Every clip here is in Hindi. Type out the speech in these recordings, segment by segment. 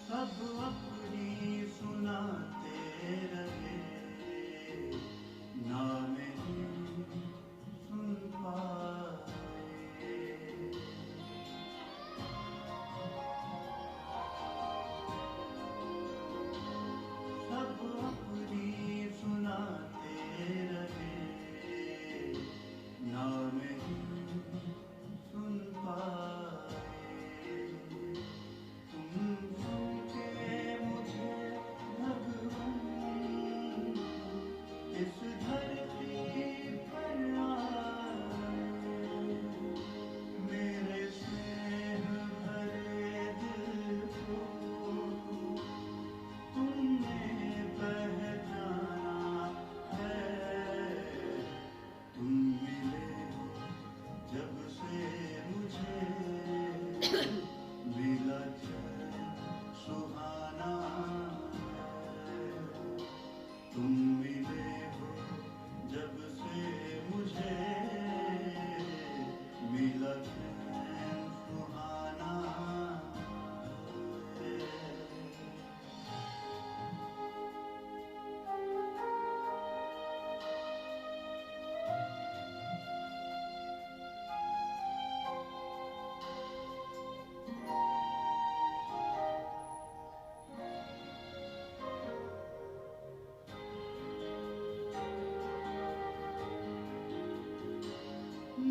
सब अपनी सुनाते रहे, ना मेरी सुन पाए। सब अपनी सुनाते रहे, ना मेरी सुन पाए। तुम के मुझे भगवान इस धरती पर आए, मेरे स्नेह भरे दिल को तुमने पहचाना है। तुम मिले हो जब से मुझे, मिला चैन सुहाना है। तुम मिले हो जब से मुझे, मिला चैन सुहाना है।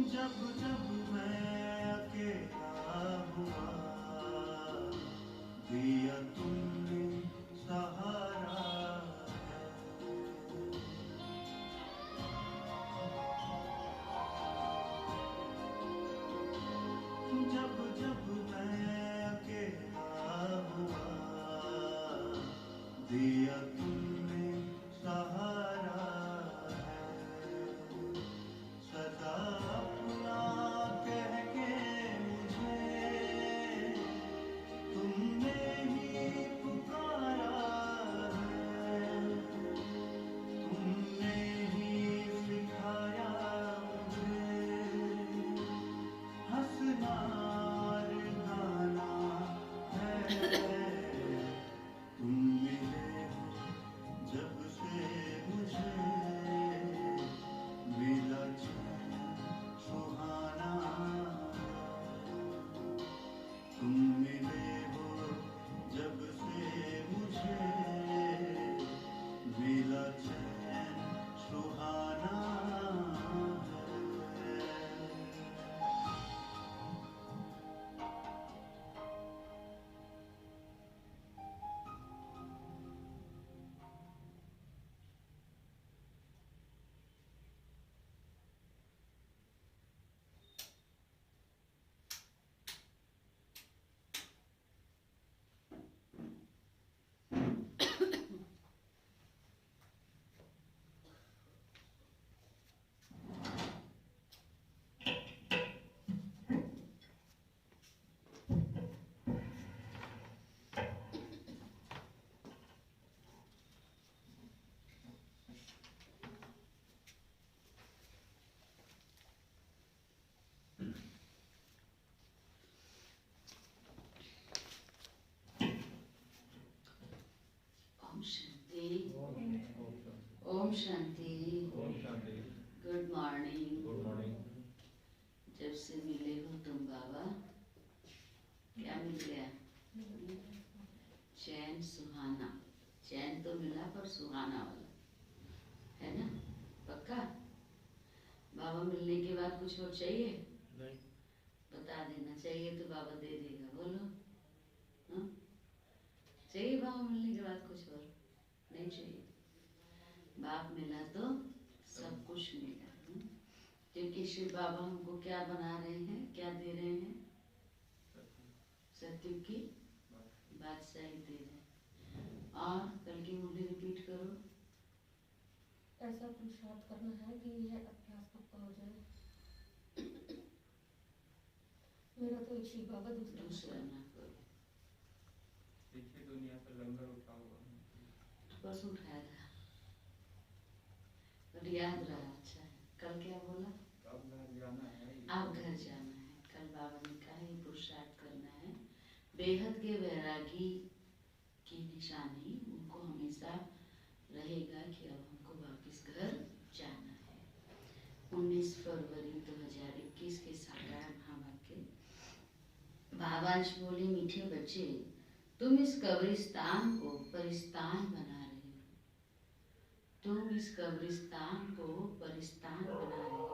जब जब मैं अकेला हुआ, दिया तुमने सहारा है। जब जब मैं अकेला हुआ, दिया तुमने सहारा है। सदा अपना कह के मुझे तुमने ही पुकारा है। तुमने ही सिखाया मुझे हंसना और गाना है। तुम मिले हो जब से मुझे, मिला चैन सुहाना। तुम मिले हो जब से मुझे, मिला चैन सुहाना है। ओम शांति। ओम शांति। Good morning. Good morning. जब से मिले हो तुम बाबा, क्या मिल गया? चैन सुहाना। चैन तो मिला पर सुहाना वाला है ना? पक्का? बाबा मिलने के बाद कुछ और चाहिए? नहीं। बता देना, चाहिए तो बाबा दे देगा। बोलो हाँ? चाहिए बाबा मिलने के बाद कुछ और? नहीं चाहिए। बाप मिला तो सब कुछ मिला। क्योंकि शिव बाबा हमको क्या बना रहे हैं, क्या दे रहे हैं? सत्युग की बादशाही दे रहे हैं। और कल की मुरली रिपीट करो। ऐसा पुरुषार्थ करना है कि यह अभ्यास पक्का हो जाए। मेरा तो एक शिव बाबा, दूसरा ना करो। देखिए दुनिया पर लंगर उठा हुआ परसों उठाया था पर याद रहा। अच्छा है। कल क्या बोला? अब घर जाना है। अब घर जाना है। कल बाबा ने कहा ये पुरुषार्थ करना है। बेहद के वैरागी की निशानी उनको हमेशा रहेगा कि अब हमको वापस घर जाना है। 19 फरवरी 2021 के साकार महावाक्य। बाबाज बोले, मीठे बच्चे, तुम इस कब्रिस्तान को परिस्तान बना रहे हो। तुम इस कब्रिस्तान को परिस्तान बना रहे हो,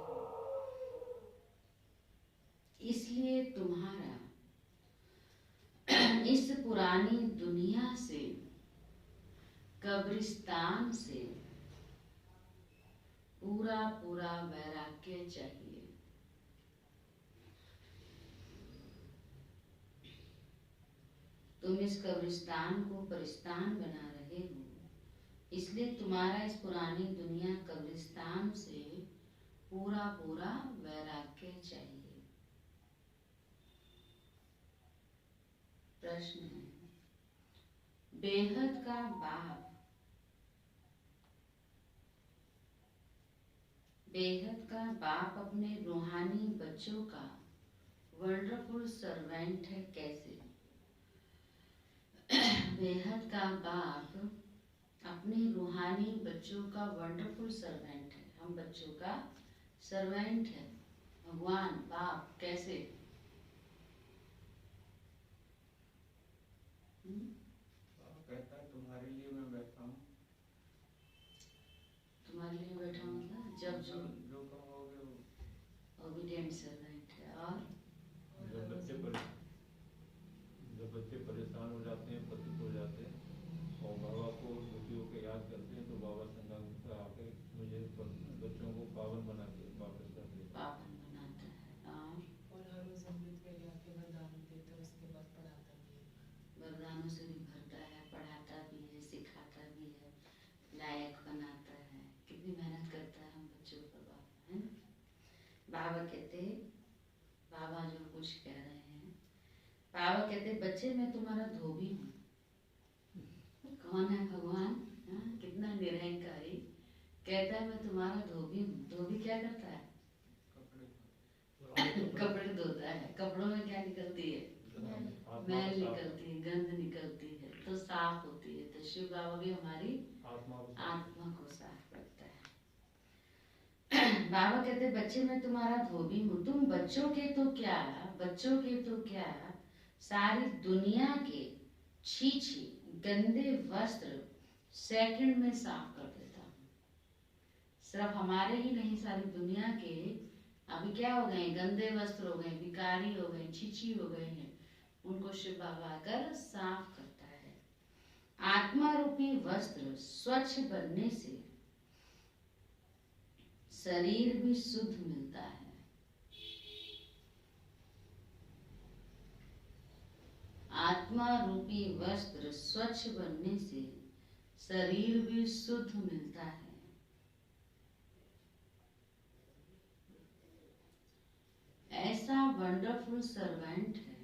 इसलिए तुम्हारा इस पुरानी दुनिया से, कब्रिस्तान से पूरा पूरा वैराग्य चाहिए। तुम इस कब्रिस्तान को परिस्तान बना रहे हो, इसलिए तुम्हारा इस पुरानी दुनिया कब्रिस्तान से पूरा पूरा वैराग्य चाहिए। प्रश्न है, बेहद का बाप, बेहद का बाप अपने रूहानी बच्चों का वंडरफुल सर्वेंट है कैसे? बेहद का बाप अपने रूहानी बच्चों का वंडरफुल सर्वेंट है। हम बच्चों का सर्वेंट है। भगवान बाप कैसे? कहता है तुम्हारे लिए मैं बैठा हूँ। तुम्हारे लिए बैठा हूँ ना, जब जो कहोगे वो ओबीडिएंट सर्वेंट है। और जब बच्चे परेशान हो जाते हैं, पतित हो जाते हैं और बाबा को दुखी होकर याद करते हैं, तो बाबा संगम आके मुझे बच्चों को पावन बना के वापस कर देते हैं। पावन बनाता है। और हर रोज अमृत वेले आके वरदान देता है, उसके बाद पढ़ाता भी है। वरदानों से भी भरता है, पढ़ाता भी है, सिखाता भी है, लायक बनाता है। कितनी मेहनत करता है हम बच्चों पर बाबा, है ना? बाबा कहते, बाबा जो कुछ कह रहे हैं, बाबा कहते, बच्चे मैं तुम्हारा धोबी हूँ। कौन है भगवान? हाँ, कितना निरहंकारी। कहता है मैं तुम्हारा धोबी हूँ। धोबी क्या करता है? कपड़े धोता है। कपड़ों में क्या निकलती है? मैल निकलती है, गंध निकलती है, तो साफ होती है। तो शिव बाबा भी हमारी आत्मा को साफ करता है। बाबा कहते बच्चे मैं तुम्हारा धोबी हूँ। तुम बच्चों के तो क्या सारी दुनिया के छी गंदे वस्त्र सेकंड में साफ कर देता हूँ। सिर्फ हमारे ही नहीं, सारी दुनिया के अभी क्या हो गए? गंदे वस्त्र हो गए, भिखारी हो गए, छीछी हो गए हैं, उनको शिव बाबा आकर साफ करता है। आत्मा रूपी वस्त्र स्वच्छ बनने से शरीर भी शुद्ध मिलता है। आत्मा रूपी वस्त्र स्वच्छ बनने से शरीर भी शुद्ध मिलता है। ऐसा वंडरफुल सर्वेंट है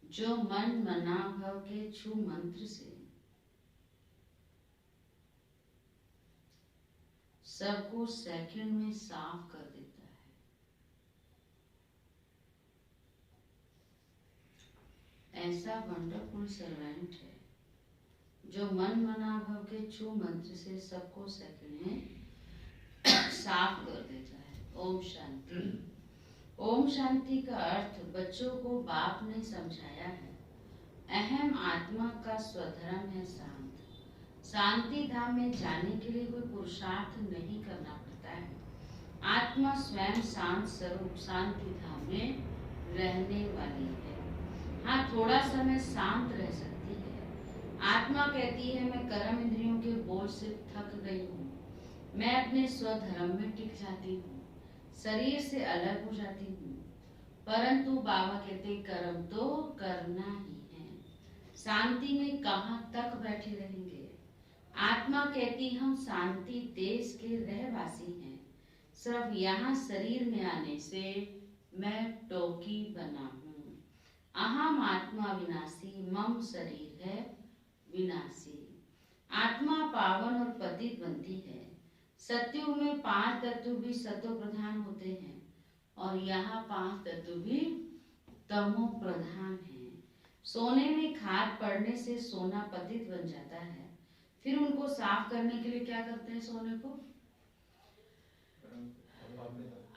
जो मन मना भव के छू मंत्र से सबको सेकंड में साफ कर देता है। ऐसा वंडरफुल सर्वेंट है जो मन मना भव के छू मंत्र से सबको सेकंड में साफ कर देता है। ओम शांति। ओम शांति का अर्थ बच्चों को बाप ने समझाया है। अहम आत्मा का स्वधर्म है शांत। शांति धाम में जाने के लिए कोई पुरुषार्थ नहीं करना पड़ता है। आत्मा स्वयं शांत स्वरूप शांति धाम में रहने वाली है। हाँ, थोड़ा समय शांत रह सकती है। आत्मा कहती है मैं कर्म इंद्रियों के बोझ से थक गई हूँ, मैं अपने स्वधर्म में टिक जाती हूँ, शरीर से अलग हो जाती हूँ। परंतु बाबा कहते कर्म तो करना ही है, शांति में कहाँ तक बैठे रहेंगे। आत्मा कहती हम शांति देश के रहवासी हैं, सिर्फ यहाँ शरीर में आने से मैं टोकी बना हूँ। अहम आत्मा विनाशी, मम शरीर है विनाशी। आत्मा पावन और पतित बनती है। सत्युग में 5 तत्व भी सतो प्रधान होते हैं और यहाँ 5 तत्व भी तमो प्रधान है। सोने में खाद पड़ने से सोना पतित बन जाता है, फिर उनको साफ करने के लिए क्या करते हैं? सोने को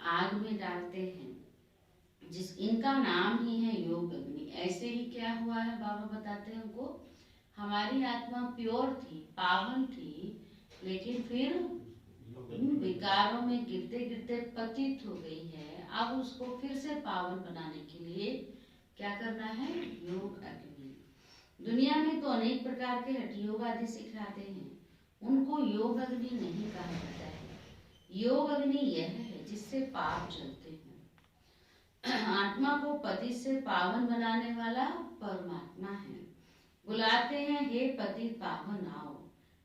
आग में डालते हैं, जिस इनका नाम ही है योग अग्नि। ऐसे ही क्या हुआ है, बाबा बताते हैं उनको, हमारी आत्मा प्योर थी, पावन थी, लेकिन फिर विकारों में गिरते गिरते पतित हो गई है। अब उसको फिर से पावन बनाने के लिए क्या करना है? योग अग्नि। दुनिया में तो अनेक प्रकार के हठ योग आदि सिखाते हैं, उनको योग अग्नि नहीं कहा जाता है। योग अग्नि यह है जिससे पाप जलते हैं। आत्मा को पति से पावन बनाने वाला परमात्मा है। बुलाते हैं, हे पति पावन आओ।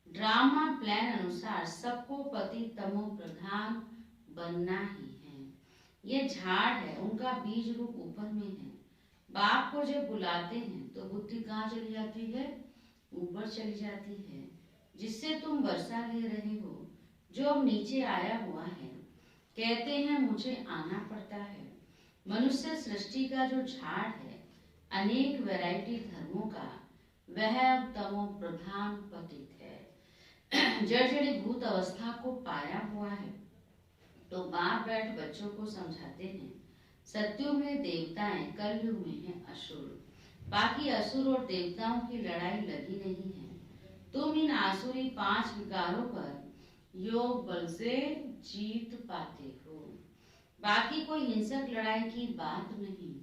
ड्रामा प्लान अनुसार सबको पति तमो प्रधान बनना ही है। ये झाड़ है, उनका बीज रूप ऊपर में है। बाप को जब बुलाते हैं तो बुद्धि कहाँ चली जाती है? ऊपर चली जाती है, जिससे तुम वर्षा ले रहे हो, जो अब नीचे आया हुआ है। कहते हैं मुझे आना पड़ता है। मनुष्य सृष्टि का जो झाड़ है, अनेक वैरायटी धर्मों का, वह अब तमो प्रधान पतित है। जड़ भूत अवस्था को पाया हुआ है। तो बाप बैठ बच्चों को समझाते हैं, सत्युग में देवताएं, कलयुग में है असुर। बाकी असुर और देवताओं की लड़ाई लगी नहीं है। तुम इन आसुरी 5 विकारों पर योग बल से जीत पाते हो। बाकी कोई हिंसक लड़ाई की बात नहीं।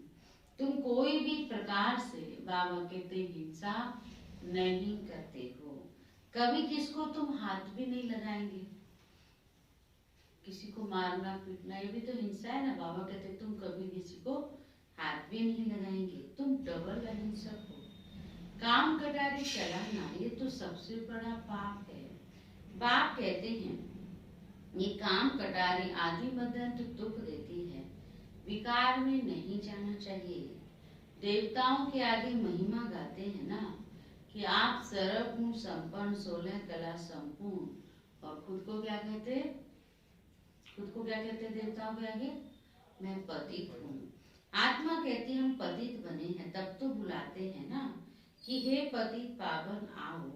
तुम कोई भी प्रकार से, बाबा कहते, हिंसा नहीं करते हो। कभी किसको तुम हाथ भी नहीं लगाएंगे। किसी को मारना पीटना ये भी तो हिंसा है ना। बाबा कहते तुम कभी किसी को हाथ भी नहीं लगाएंगे। तुम डबल अहिंसक हो। काम कटारी चलाना ये तो सबसे बड़ा पाप है। बाप कहते हैं ये काम कटारी आदि मदंत दुख देती है, विकार में नहीं जाना चाहिए। देवताओं के आगे महिमा गाते हैं ना कि आप सर्वगुण संपन्न, 16 कला संपूर्ण, और खुद को क्या कहते? खुद को क्या कहते देवताओं के आगे? मैं पतित हूँ। आत्मा कहती हम पतित बने हैं, तब तो बुलाते हैं ना कि हे पतित पावन आओ।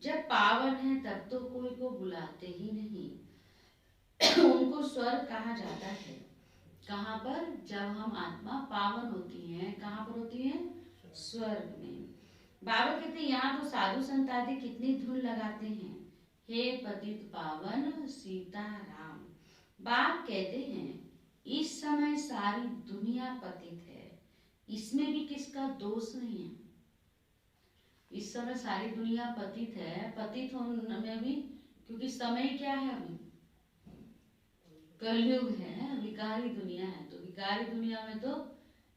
जब पावन है तब तो कोई को बुलाते ही नहीं। उनको स्वर्ग कहा जाता है। कहाँ पर? जब हम आत्मा पावन होती है। कहाँ पर होती है? स्वर्ग में। बाबा कहते हैं यहाँ तो साधु संत आदि कितनी धुन लगाते हैं, हे पतित पावन सीताराम। बाप कहते हैं इस समय सारी दुनिया पतित है, इसमें भी किसका दोष नहीं है। इस समय सारी दुनिया पतित है, पतित होने में भी, क्योंकि समय क्या है? अभी कलयुग है, विकारी दुनिया है। तो विकारी दुनिया में तो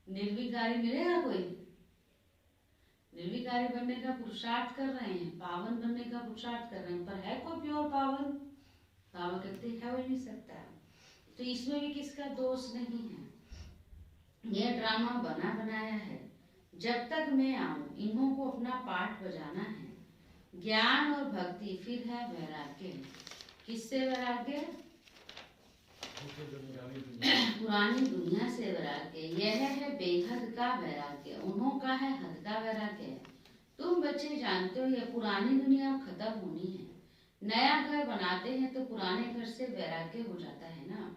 निर्विकारी मिलेगा कोई? निर्विकारी बनने का पुरुषार्थ कर रहे हैं, पावन बनने का पुरुषार्थ कर रहे हैं, पर है कोई प्योर पावन? बाबा कहते हैं हो ही नहीं सकता। तो इसमें भी किसका दोष नहीं है। यह ड्रामा बना बनाया है। जब तक मैं आऊं इन्हों को अपना पाठ बजाना है। ज्ञान और भक्ति, फिर है वैराग्य। किससे वैराग्य? पुरानी दुनिया से वैराग्य। यह है बेहद का वैराग्य, उन्हों का है हद का वैराग्य। तुम बच्चे जानते हो यह पुरानी दुनिया खत्म होनी है। नया घर बनाते हैं तो पुराने घर से वैराग्य हो जाता है ना।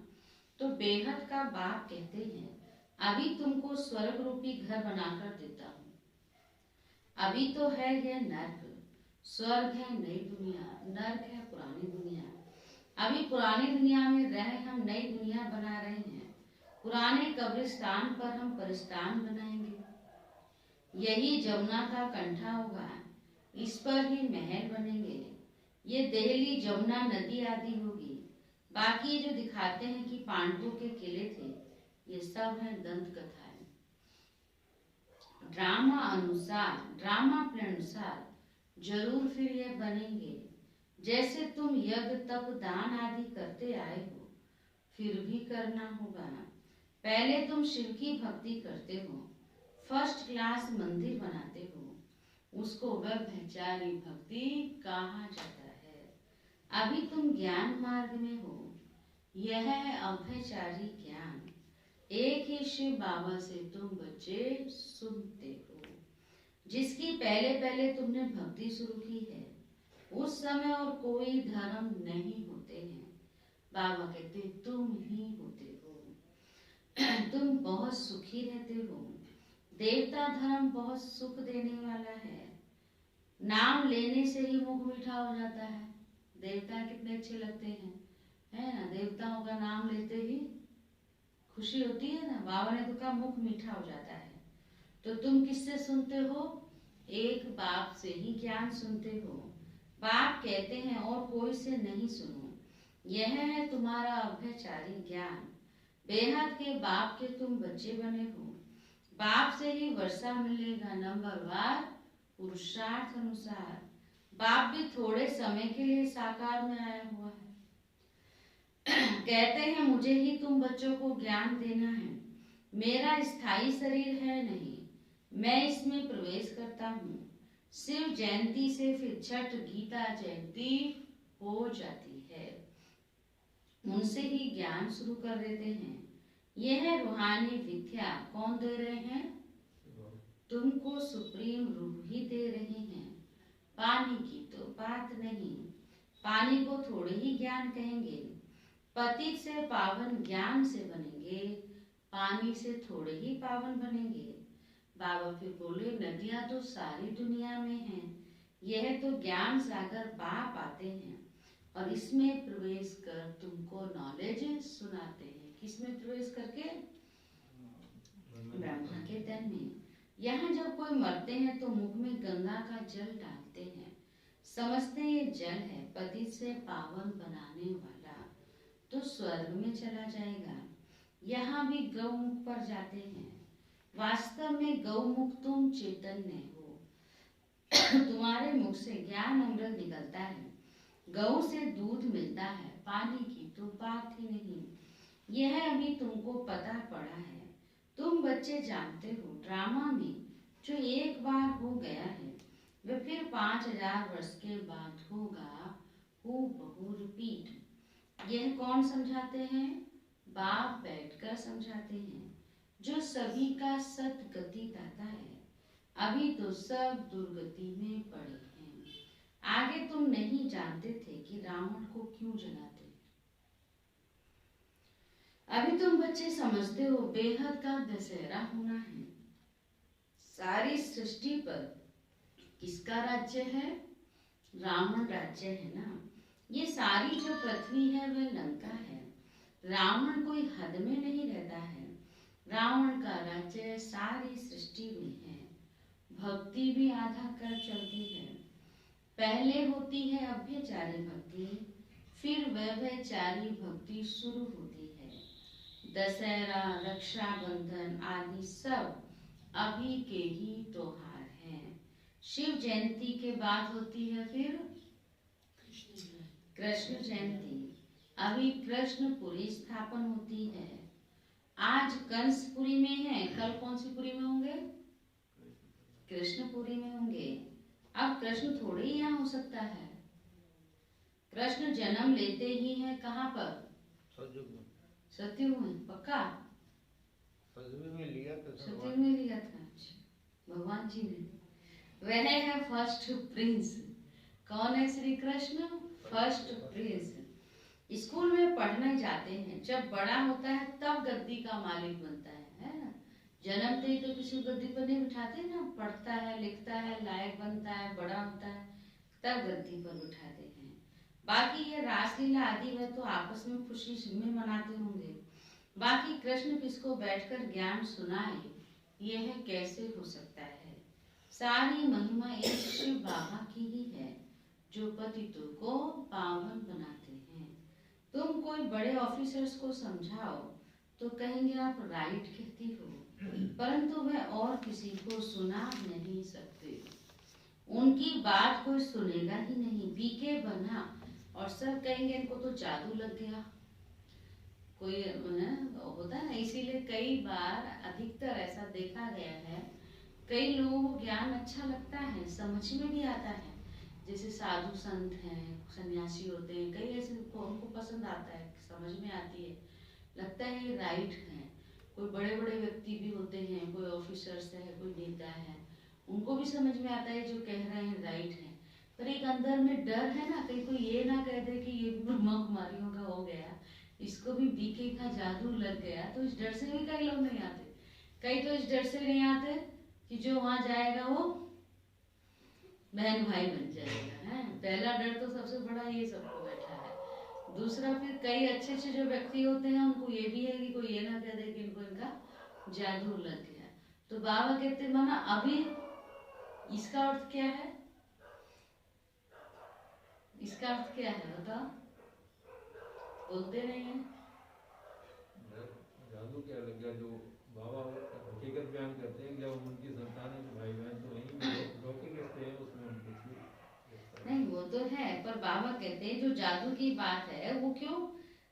तो बेहद का बाप कहते हैं अभी तुमको स्वर्ग रूपी घर बनाकर देता हूँ। अभी तो है यह नर्क, स्वर्ग है नई दुनिया, नर्क है पुरानी दुनिया। अभी पुरानी दुनिया में रह हम नई दुनिया बना रहे हैं। पुराने कब्रिस्तान पर हम परिस्तान बनाएंगे। यही जमुना का कंठा होगा, इस पर ही महल बनेंगे। ये देहली जमुना नदी आदि होगी। बाकी जो दिखाते हैं कि पांडवों के किले थे, ये सब है दंत कथाएं। ड्रामा अनुसार, ड्रामा के अनुसार जरूर फिर ये बनेंगे। जैसे तुम यज्ञ तप दान आदि करते आए हो, फिर भी करना होगा ना। पहले तुम शिव की भक्ति करते हो, फर्स्ट क्लास मंदिर बनाते हो, उसको व्यभिचारी भक्ति कहा जाता है। अभी तुम ज्ञान मार्ग में हो, यह है अभयचारी ज्ञान। एक ही शिव बाबा से तुम बच्चे सुनते हो। जिसकी पहले पहले तुमने भक्ति शुरू की है, उस समय और कोई धर्म नहीं होते हैं। बाबा कहते तुम ही होते हो। तुम बहुत सुखी रहते हो। देवता धर्म बहुत सुख देने वाला है। नाम लेने से ही मुख मीठा हो जाता है। देवता कितने अच्छे लगते हैं, है ना। देवताओं का नाम लेते ही खुशी होती है ना। बाबा ने तो कहा मुख मीठा हो जाता है। तो तुम किससे सुनते हो? एक बाप से ही ज्ञान सुनते हो। बाप कहते हैं और कोई से नहीं सुनो। यह है तुम्हारा अभ्यचारी ज्ञान। बेहद के बाप के तुम बच्चे बने हो। बाप से ही वर्षा मिलेगा नंबरवार पुरुषार्थ अनुसार। बाप भी थोड़े समय के लिए साकार में आया हुआ है। कहते हैं मुझे ही तुम बच्चों को ज्ञान देना है। मेरा स्थायी शरीर है नहीं, मैं इसमें प्रवेश करता हूँ। शिव जयंती से फिर छठ गीता जयंती हो जाती है। उनसे ही ज्ञान शुरू कर देते हैं। यह रूहानी विद्या कौन दे रहे हैं? तुमको सुप्रीम रूह ही दे रहे हैं। पानी की तो बात नहीं। पानी को थोड़े ही ज्ञान कहेंगे। पतित से पावन ज्ञान से बनेंगे। पानी से थोड़े ही पावन बनेंगे। बाबा फिर बोले नदियां तो सारी दुनिया में हैं। यह तो ज्ञान सागर बाप आते हैं और इसमें प्रवेश कर तुमको नॉलेज सुनाते हैं। किसमें प्रवेश करके? ब्रह्मा के तन में। यहाँ जब कोई मरते हैं तो मुख में गंगा का जल डालते हैं। समझते ये जल है पति से पावन बनाने वाला, तो स्वर्ग में चला जाएगा। यहाँ भी गौमुख पर जाते हैं। वास्तव में गौमुख तुम चैतन्य हो। तुम्हारे मुख से ज्ञान अमृत निकलता है। गौ से दूध मिलता है। पानी की तो बात ही नहीं। यह अभी तुमको पता पड़ा है। तुम बच्चे जानते हो ड्रामा में जो एक बार हो गया है वह फिर 5000 वर्ष के बाद होगा, हूबहू रिपीट। यह कौन समझाते हैं? बाप बैठकर समझाते हैं, जो सभी का सदगति दाता है। अभी तो सब दुर्गति में पड़े हैं। आगे तुम नहीं जानते थे कि रावण को क्यों जलाते। अभी तुम बच्चे समझते हो बेहद का दशहरा होना है। सारी सृष्टि पर किसका राज्य है? रावण राज्य है ना। ये सारी जो पृथ्वी है वह लंका है। रावण कोई हद में नहीं रहता है। रावण का राज्य सारी सृष्टि में है। भक्ति भी आधा कर चलती है। पहले होती है अभ्यचारी भक्ति, फिर वैभवचारी भक्ति शुरू होती है। दशहरा, रक्षाबंधन आदि सब अभी के ही त्योहार हैं। शिव जयंती के बाद होती है फिर कृष्ण जयंती। अभी कृष्णपुरी स्थापन होती है। आज कंसपुरी में है, कल कौन सी पुरी में होंगे? कृष्णपुरी में होंगे। अब कृष्ण थोड़े ही यहाँ हो सकता है। कृष्ण जन्म लेते ही है कहाँ पर? सतयुग में। पक्का? सतयुग में लिया था। सतयुग में लिया था। भगवान जी ने। वह है फर्स्ट प्रिंस। कौन है? Shri Krishna first Prince. School में पढ़ने जाते हैं, जब बड़ा होता है तब गद्दी का मालिक बनता है ना। जन्मते ही तो किसी गद्दी पर नहीं बिठाते ना। पढ़ता है, लिखता है, लायक बनता है, बड़ा होता है, तब गद्दी पर बिठाते हैं। बाकी ये रासलीला आदि वह तो आपस में खुशी में मनाते होंगे। बाकी कृष्ण किसको बैठकर ज्ञान सुनाए, यह कैसे हो सकता है? सारी महिमा एक शिव बाबा की ही है, जो पतितों को पावन बनाते हैं। तुम कोई बड़े ऑफिसर्स को समझाओ तो कहेंगे आप राइट कहती हो, परंतु वह और किसी को सुना नहीं सकते। उनकी बात कोई सुनेगा ही नहीं। बीके बना और सब कहेंगे इनको तो जादू लग गया। कोई होता है ना। इसीलिए कई बार अधिकतर ऐसा देखा गया है, कई लोगों को ज्ञान अच्छा लगता है, समझ में भी आता है। जैसे साधु संत हैं, सन्यासी होते हैं, कई ऐसे उनको पसंद आता है, समझ में आती है, लगता है ये राइट है। कोई बड़े बड़े व्यक्ति भी होते हैं, कोई ऑफिसर्स है, कोई नेता है, उनको भी समझ में आता है जो कह रहे हैं राइट है, पर एक अंदर में डर है ना, कहीं कोई ये ना कह दे कि ये भी ब्रह्मा कुमारियों का हो गया, इसको भी बीके का जादू लग गया, तो इस डर से भी कई लोग नहीं आते। कई तो इस डर से नहीं आते कि जो वहां जाएगा वो बहन भाई बन जाएगा है। पहला डर तो सबसे बड़ा ये सबको बैठा है। दूसरा फिर कई अच्छे अच्छे जो व्यक्ति होते हैं उनको ये भी है कि कोई ये ना कह दे कि इनको इनका जादू लग गया। तो बाबा कहते माना अभी इसका अर्थ क्या है, इसका अर्थ क्या है बताओ, बोलते नहीं है। जादू क्या लग गया, जो बाबा हकीकत बयान करते हैं कि जब उनकी संतान है भाई बहन तो वहीं लौकिक रिश्ते हैं, उसमें उनको नहीं वो तो है, पर बाबा कहते हैं जो जादू की बात है वो क्यों,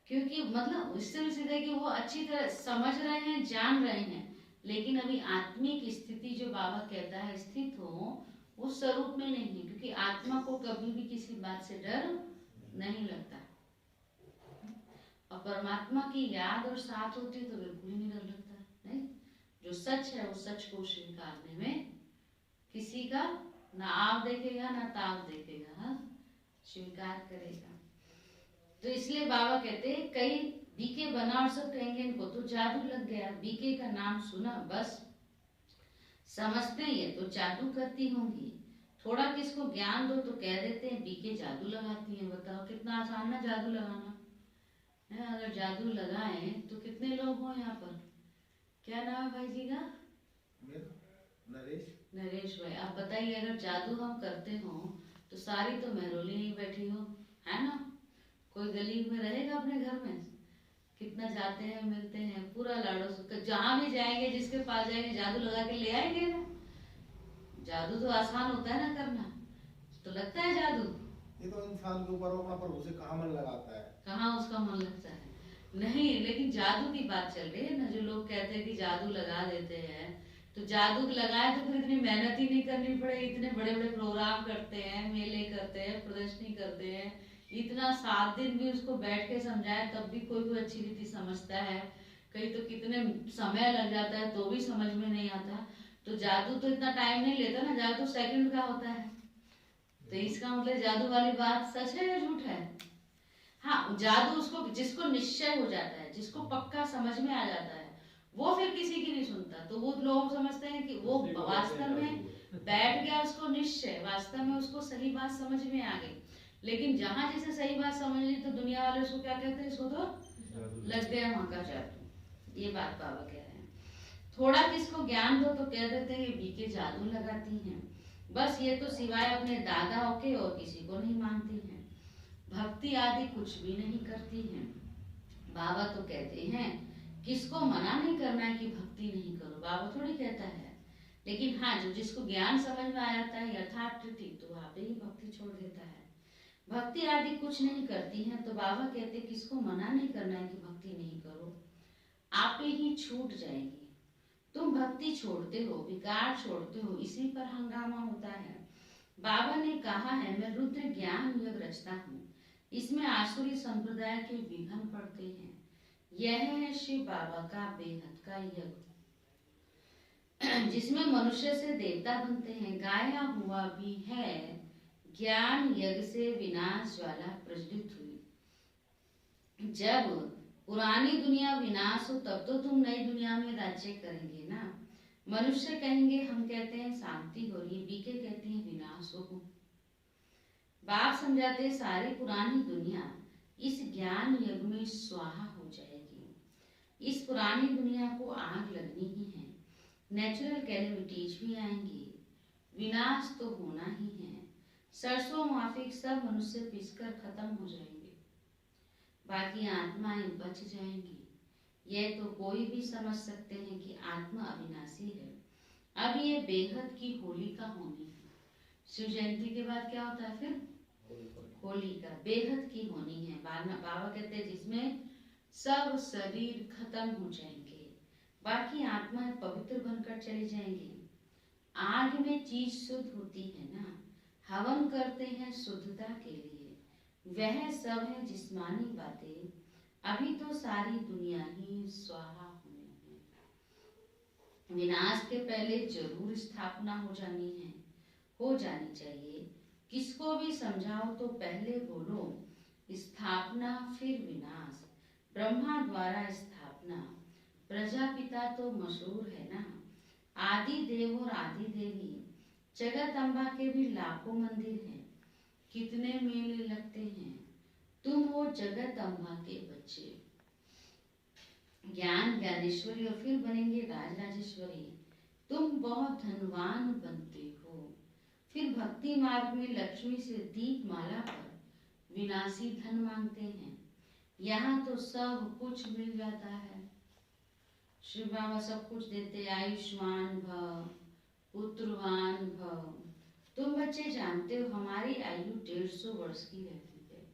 क्योंकि मतलब इससे भी सीधा कि वो अच्छी तरह समझ रहे हैं, जान रहे हैं, लेकिन अभी आत्मिक स्थिति जो बाबा कहता है स्थित हो, वो स्वरूप में नहीं है, क्योंकि आत्मा को कभी भी किसी बात से डर नहीं लगता। और परमात्मा की याद और साथ होती तो बिल्कुल नहीं डर लगता। नहीं, जो सच है वो सच को स्वीकारने में किसी का ना आप देखेगा ना ताप देखेगा, हाँ स्वीकार करेगा। तो इसलिए बाबा कहते हैं कई बीके बना और सब कहेंगे इनको तो जादू लग गया, बीके का नाम सुना बस समझते हैं ये तो जादू करती होंगी, थोड़ा किसको ज्ञान दो तो कह देते हैं बीके जादू लगाती हैं। बताओ कितना आसान ना जादू लगाना है। अगर जादू लगाएं तो कितने लोग हो यहाँ पर, क्या नाम है भाई जी का? नरेश। नरेश भाई, आप बताइए अगर जादू हम करते हो तो सारी तो महरोली नहीं बैठी हो, है ना? कोई गली में रहेगा अपने घर में? कितना जाते हैं मिलते हैं, पूरा लाडो सुख, जहाँ भी जाएंगे जिसके पास जाएंगे जादू लगा के ले आएंगे ना। जादू तो आसान होता है ना करना, तो लगता है जादू। ये तो इंसान के ऊपर अपना प्रभु से कहाँ मन लगाता है, कहाँ उसका मन लगता है, नहीं। लेकिन जादू की बात चल रही है ना, जो लोग कहते हैं कि जादू लगा देते हैं, तो जादू लगाए तो फिर इतनी मेहनत ही नहीं करनी पड़े, इतने बड़े बड़े प्रोग्राम करते हैं, मेले करते हैं, प्रदर्शनी करते हैं, इतना 7 दिन भी उसको बैठ के समझाए तब भी कोई अच्छी रीति समझता है, कहीं तो कितने समय लग जाता है तो भी समझ में नहीं आता। तो जादू तो इतना टाइम नहीं लेता ना, जादू सेकंड का होता है। तो इसका मतलब जादू वाली बात सच है या झूठ है? हाँ, जादू उसको जिसको निश्चय हो जाता है, जिसको पक्का समझ में आ जाता है, वो फिर किसी की नहीं सुनता। तो वो लोग समझते हैं कि वो वास्तव में बैठ गया, उसको निश्चय, वास्तव में उसको सही बात समझ में आ गई। लेकिन जहां जिसे सही बात समझ ली तो दुनिया वाले उसको क्या कहते हैं, इसको तो लग गया वहां का जादू। ये बात बाबा कह रहे हैं। थोड़ा किसको ज्ञान दो तो कह देते हैं बीके जादू लगाती हैं, बस ये तो सिवाय अपने दादाओं के और किसी को नहीं मानती हैं, भक्ति आदि कुछ भी नहीं करती हैं। बाबा तो कहते हैं किसको मना नहीं करना है कि भक्ति नहीं करो, बाबा थोड़ी कहता है। लेकिन हाँ, जो जिसको ज्ञान समझ में आ जाता है यथार्थ रीति, तो वहाँ पे ही भक्ति छोड़ देता है। भक्ति आदि कुछ नहीं करती हैं, तो बाबा कहते किसको मना नहीं करना है कि भक्ति नहीं करो, आप ही छूट जाएगी। तुम भक्ति छोड़ते हो, विकार छोड़ते हो, इसी पर हंगामा होता है। बाबा ने कहा है मैं रुद्र ज्ञान यज्ञ रचता हूँ, इसमें आसुरी संप्रदाय के विघ्न पड़ते हैं। यह है शिव बाबा का बेहद का यज्ञ, जिसमें मनुष्य से देवता बनते हैं। गाया हुआ भी है ज्ञान यज्ञ से विनाश ज्वाला प्रज्वलित हुई। जब पुरानी दुनिया विनाश हो तब तो तुम नई दुनिया में राज्य करेंगे ना। मनुष्य कहेंगे, हम कहते हैं शांति हो रही है, बीके कहते हैं विनाश हो। बाप समझाते सारी पुरानी दुनिया इस ज्ञान यज्ञ में स्वाहा हो जाएगी। इस पुरानी दुनिया को आग लगनी ही है, नेचुरल कैलेमिटीज भी आएंगी, विनाश तो होना ही है। सरसों माफिक सब मनुष्य पिसकर खत्म हो जाएंगे, बाकी आत्माएं बच जाएंगी। यह तो कोई भी समझ सकते हैं कि आत्मा अविनाशी है। अब ये बेहद की होली का होनी है। शिव जयंती के बाद क्या होता है फिर? होली का बेहद की होनी है। बाबा कहते हैं जिसमें सब शरीर खत्म हो जाएंगे, बाकी आत्माएं पवित्र बनकर चली जाएंगी। आग में चीज शुद्ध होती है ना, हवन करते हैं शुद्धता के लिए। वह सब है जिस्मानी बातें, अभी तो सारी दुनिया ही स्वाहा होनी है। विनाश के पहले जरूर स्थापना हो जानी चाहिए। किसको भी समझाओ तो पहले बोलो स्थापना फिर विनाश। ब्रह्मा द्वारा स्थापना, प्रजापिता तो मशहूर है ना। आदि देव और आदि देवी, जगत अम्बा के भी लाखों मंदिर हैं, कितने मेले लगते हैं। तुम हो जगत अम्बा के बच्चे, ज्ञान ज्ञानेश्वरी और फिर बनेंगे राज राजेश्वरी। तुम बहुत धनवान बनते हो, फिर भक्ति मार्ग में लक्ष्मी से दीप माला पर विनाशी धन मांगते हैं। यहाँ तो सब कुछ मिल जाता है, श्री बाबा सब कुछ देते। आयुष्मान भव, पुत्रवान भव। तुम बच्चे जानते हो हमारी आयु 150 वर्ष की रहती है।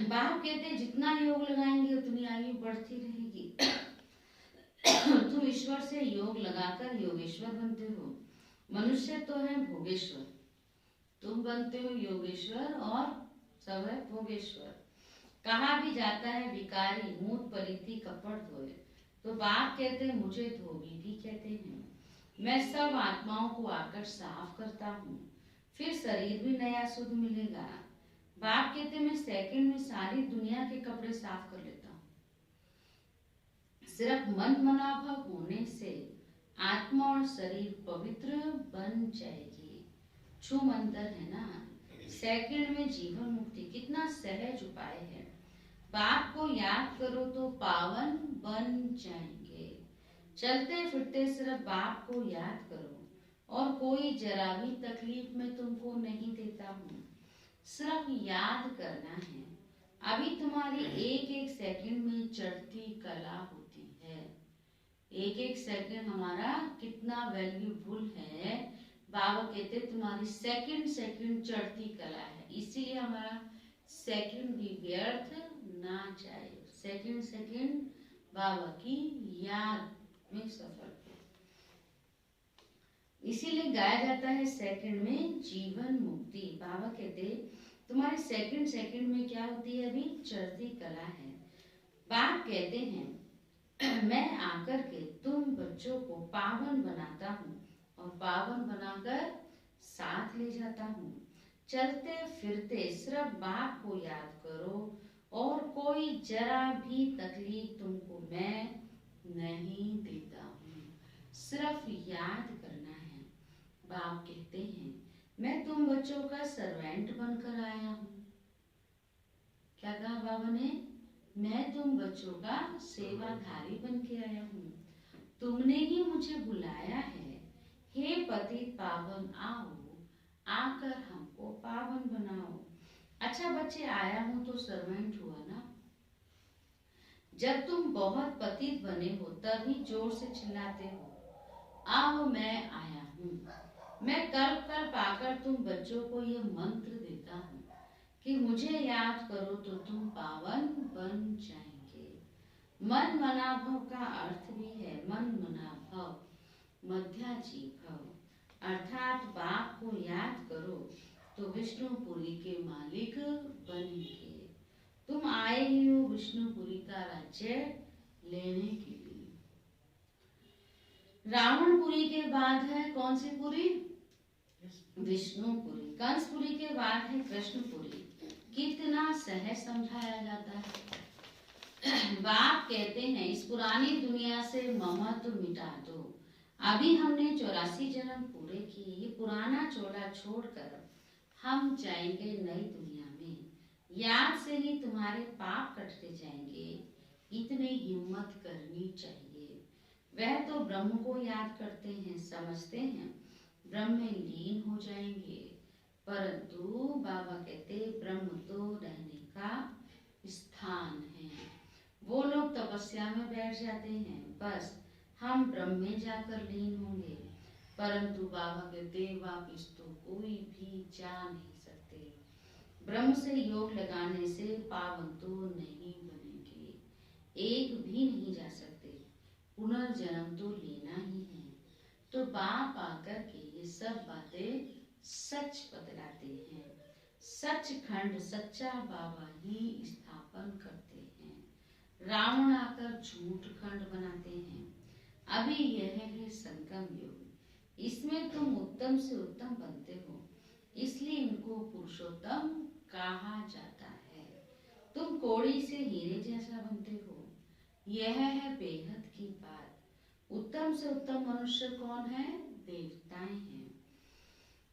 बाप कहते जितना योग लगाएंगे उतनी आयु बढ़ती रहेगी। तुम ईश्वर से योग लगाकर योगेश्वर बनते हो। मनुष्य तो है भोगेश्वर, तुम बनते हो योगेश्वर और सब है भोगेश्वर। कहा भी जाता है भिखारी मूत पलीती कपड़ धोए, तो बाप कहते हैं मुझे धोबी भी कहते हैं। मैं सब आत्माओं को आकर साफ करता हूँ, फिर शरीर भी नया शुद्ध मिलेगा। बाप कहते मैं सेकंड में सारी दुनिया के कपड़े साफ कर लेता हूँ। सिर्फ मन मनाभाव होने से आत्मा और शरीर पवित्र बन जाएगी। छू मंत्र है ना, सेकंड में जीवन मुक्ति, कितना सहज उपाय है। बाप को याद करो तो पावन बन जाएंगे। चलते फिरते सिर्फ बाप को याद करो, और कोई जरा भी तकलीफ में तुमको नहीं देता हूँ। सिर्फ याद करना है। अभी तुम्हारी एक एक सेकंड में चढ़ती कला होती है। एक एक सेकंड हमारा कितना वैल्यूफुल है। बाबा कहते तुम्हारी सेकंड सेकंड चढ़ती कला है, इसीलिए हमारा सेकंड भी व्यर्थ ना जाए। सेकंड सेकंड बाबा की याद में सफल हो, इसीलिए गाया जाता है सेकंड में जीवन मुक्ति। बाबा कहते तुम्हारी सेकंड सेकंड में क्या होती है, अभी चढ़ती कला है। बाप कहते हैं मैं आकर के तुम बच्चों को पावन बनाता हूँ और पावन बनाकर साथ ले जाता हूँ। चलते फिरते सिर्फ बाप को याद करो, और कोई जरा भी तकलीफ तुमको मैं नहीं देता हूँ। सिर्फ याद करना है। बाप कहते हैं मैं तुम बच्चों का सर्वेंट बनकर आया हूँ। क्या कहा बाबा ने, मैं तुम बच्चों का सेवाधारी बन के आया हूँ। तुमने ही मुझे बुलाया है, हे पतित पावन आओ, आकर हमको पावन बनाओ। अच्छा बच्चे, आया हूँ तो सर्वेंट हुआ ना। जब तुम बहुत पतित बने हो तभी जोर से चिल्लाते हो आओ मैं आया हूँ। मैं कल्प कल्प आकर तुम बच्चों को ये मंत्र देता हूँ कि मुझे याद करो तो तुम पावन बन जाएंगे। मन मनाभव का अर्थ भी है मन मनाभव मध्याजी भव, अर्थात बाप को याद करो तो विष्णुपुरी के मालिक बनेंगे। तुम आए ही हो विष्णुपुरी का राज्य लेने के लिए। रावणपुरी के बाद है कौन सी पुरी, विष्णुपुरी। कंसपुरी के बाद है कृष्णपुरी। कितना सहज समझाया जाता है। बाप कहते हैं इस पुरानी दुनिया से ममत्व मिटा दो। अभी हमने 84 जन्म पूरे किए, ये पुराना चोला छोड़कर हम जाएंगे नई दुनिया में। याद से ही तुम्हारे पाप कटते जाएंगे, इतनी हिम्मत करनी चाहिए। वह तो ब्रह्म को याद करते हैं, समझते हैं ब्रह्म में लीन हो जाएंगे, परंतु बाबा कहते ब्रह्म तो रहने का स्थान है। वो लोग तपस्या में बैठ जाते हैं, बस हम ब्रह्म में जाकर लीन होंगे, परंतु बाबा कहते वापिस तो कोई भी जा नहीं सकते। ब्रह्म से योग लगाने से पावन तो नहीं बनेंगे, एक भी नहीं जा सकते, पुनर्जन्म तो लेना ही है। तो बाप आकर के ये सब बातें सच बतलाते हैं। सचखंड सच्चा बाबा ही स्थापन करते हैं। रावण आकर झूठ खंड बनाते हैं। अभी यह है संगम युग, इसमें तुम उत्तम से उत्तम बनते हो, इसलिए इनको पुरुषोत्तम कहा जाता है। तुम कौड़ी से हीरे जैसा बनते हो, यह है बेहद की बात। उत्तम से उत्तम मनुष्य कौन है? देवताएं हैं।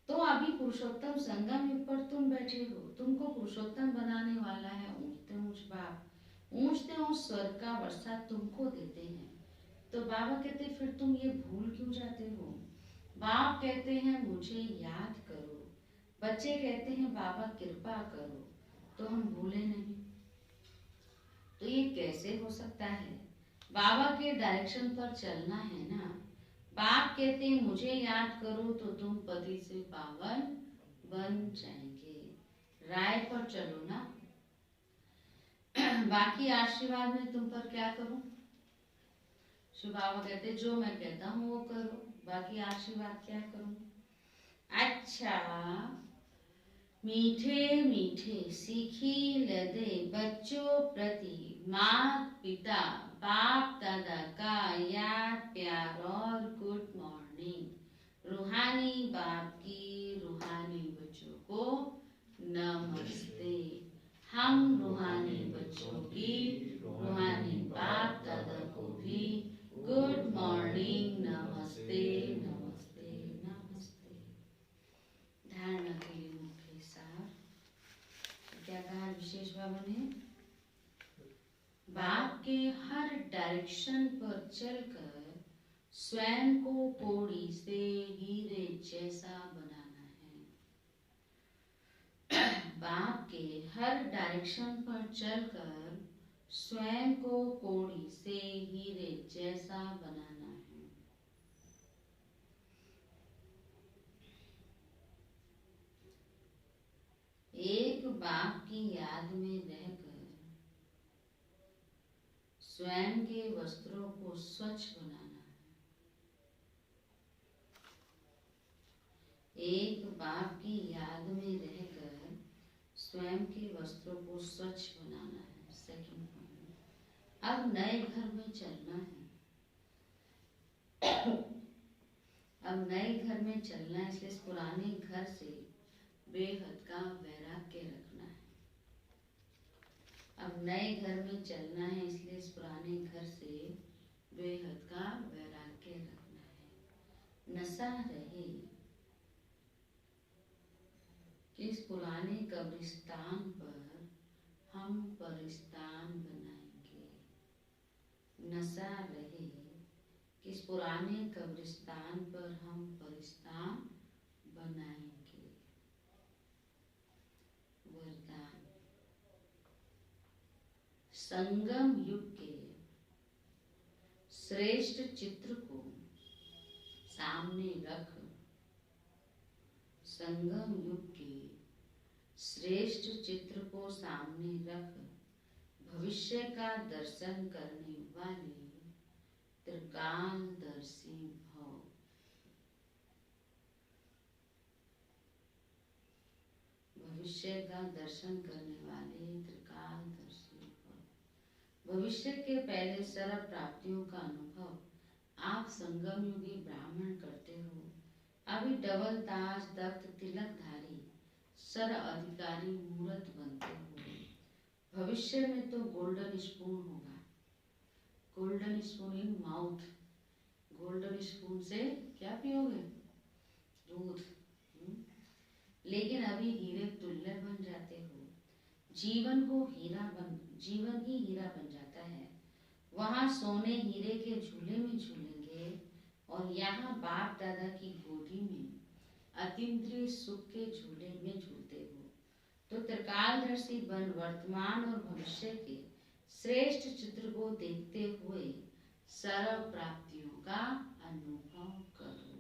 तो अभी पुरुषोत्तम संगम युग पर तुम बैठे हो, तुमको पुरुषोत्तम बनाने वाला है ऊंचते ऊंच बाप, ऊंचते ऊंच स्वर्ग का वर्षा तुमको देते हैं। तो बाबा कहते फिर तुम ये भूल क्यों जाते हो? बाप कहते हैं मुझे याद करो, बच्चे कहते हैं बाबा कृपा करो, तो हम भूले नहीं। तो ये कैसे हो सकता है? बाबा के डायरेक्शन पर चलना है ना। बाप कहते हैं मुझे याद करो तो तुम पति से पावन बन जाएंगे। राय पर चलो ना। बाकी आशीर्वाद में तुम पर क्या करूं? शिव बाबा कहते जो मैं कहता हूँ वो करो, बाकी आशीर्वाद क्या करूं? अच्छा, मीठे मीठे सीखी लदे बच्चों प्रति माता पिता बाप दादा का याद प्यार और गुड मॉर्निंग। रूहानी बाप की रूहानी बच्चों को नमस्ते। हम रूहानी बच्चों की रूहानी बाप दादा को भी गुड मॉर्निंग, नमस्ते नमस्ते नमस्ते। धारणा के लिए मुख्य सार क्या कहा विशेष बाबा ने? बाप के हर डायरेक्शन पर चलकर स्वयं को कौड़ी से हीरे जैसा बनाना है। बाप के हर डायरेक्शन पर चलकर स्वयं को कौड़ी से हीरे जैसा बनाना है। एक बाप की याद में रहकर स्वयं के वस्त्रों को स्वच्छ बनाना है। एक बाप की याद में रहकर स्वयं के वस्त्रों को स्वच्छ बनाना है। सेकंड पॉइंट, अब नए घर में चलना है। अब नए घर में चलना है, इसलिए इस पुराने घर से बेहद का वैराग्य रखना है। अब नए घर में चलना है, इसलिए इस पुराने घर से बेहद का वैराग्य रखना है। नशा रहे कि इस पुराने कब्रिस्तान पर हम परिस्तान बनाएंगे। नशा रहे कि इस पुराने कब्रिस्तान पर हम परिस्तान बनाएंगे। वरदान, संगम युग के श्रेष्ठ चित्र को सामने रख, संगम युग के श्रेष्ठ चित्र को सामने रख भविष्य का दर्शन करने वाले त्रिकालदर्शी भव। भविष्य का दर्शन करने वाले त्रिकालदर्शी भव। भविष्य के पहले सर्व प्राप्तियों का अनुभव आप संगम युगी ब्राह्मण करते हो। अभी डबल ताज तख्त तिलकधारी सर अधिकारी मूर्त बनते हो। भविष्य में तो गोल्डन स्पून होगा। Golden spoon in mouth. Golden spoon से क्या पियोगे? दूध। लेकिन अभी हीरे तुल्य बन जाते हो। जीवन ही हीरा बन जाता है। वहाँ सोने हीरे के झूले में झूलेंगे और यहाँ बाप दादा की गोदी में अतीन्द्रिय सुख के झूले में झूलते हो। तो त्रिकालदर्शी बन वर्तमान और भविष्य के श्रेष्ठ चित्र को देखते हुए सर्व प्राप्तियों का अनुभव करो।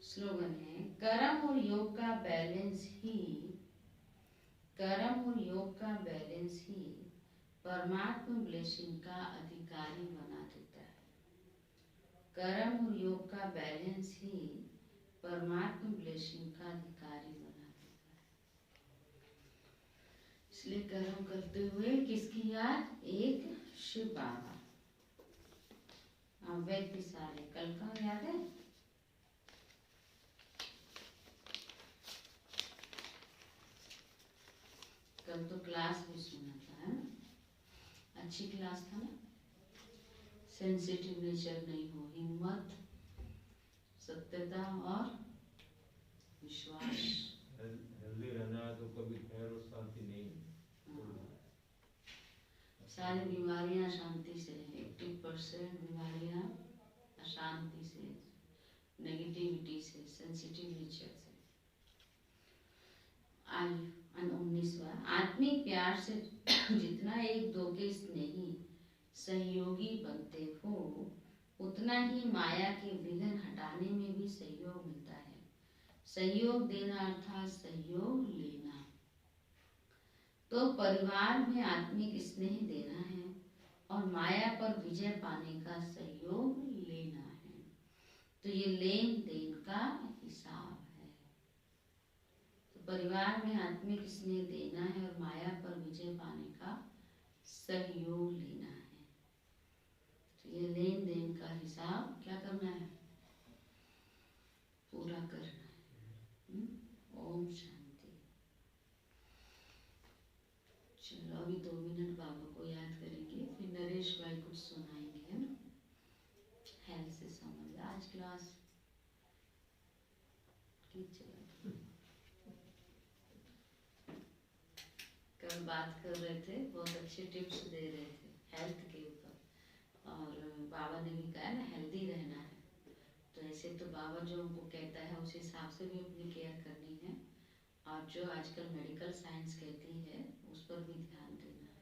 स्लोगन है, कर्म और योग का बैलेंस ही परमात्मा ब्लेसिंग का अधिकारी बना देता है। कर्म और योग का बैलेंस ही परमात्मा ब्लेसिंग का अधिकारी बना देता है। इसलिए कर्म करते हुए किसकी याद? एक शिव बाबा। अब अव्यक्त सारे कल का याद है? कल तो क्लास भी सुना था, है ना? अच्छी क्लास था ना? सेंसिटिव नेचर नहीं हो, हिम्मत, सत्यता और विश्वास। हेल्दी रहना है तो कभी खैर और शांति नहीं। सारी बीमारियां शांति से है, 80% बीमारियां अशांति से, नेगेटिविटी से, सेंसिटिव नेचर से। आज 19वां आत्मिक प्यार से जितना एक दो के स्नेही सहयोगी बनते हो, उतना ही माया के विघ्न हटाने में भी सहयोग मिलता है। सहयोग देना अर्थात सहयोग लेना। तो परिवार में आत्मिक स्नेह देना है और माया पर विजय पाने का सहयोग लेना है। तो ये लेन देन का हिसाब है। तो परिवार में आत्मिक स्नेह देना है और माया पर विजय पाने का सहयोग लेना है। तो ये लेन देन का हिसाब क्या करना है? पूरा करना है। ओम शांति। चलो अभी 2 मिनट बाबा को याद करेंगे, फिर नरेश भाई कुछ सुनाएंगे, है ना? हेल्थ से संबंध आज क्लास ठीक चला। कल बात कर रहे थे, बहुत अच्छे टिप्स दे रहे थे हेल्थ के ऊपर, और बाबा ने भी कहा ना हेल्दी रहना है। तो ऐसे तो बाबा जो हमको कहता है उस हिसाब से भी अपनी केयर करनी है, और जो आजकल मेडिकल साइंस कहती है उस पर भी ध्यान देना है।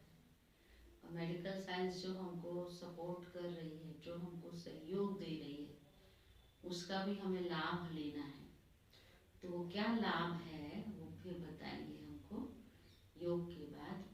और मेडिकल साइंस जो हमको सपोर्ट कर रही है, जो हमको सहयोग दे रही है, उसका भी हमें लाभ लेना है। तो वो क्या लाभ है वो फिर बताएंगे हमको योग के बाद।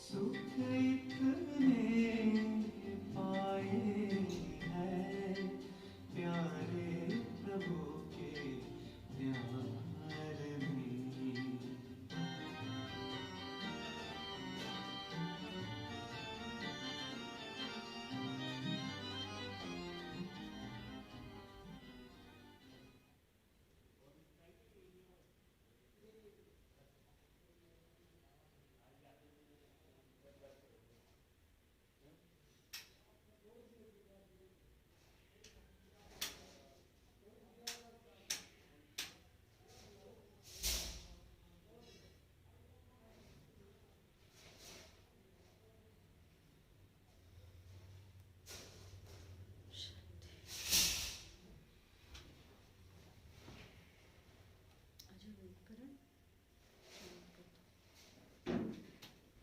सुख इतने पाए हैं प्यारे प्रभु के प्यार में।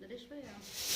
नरेश भाई आप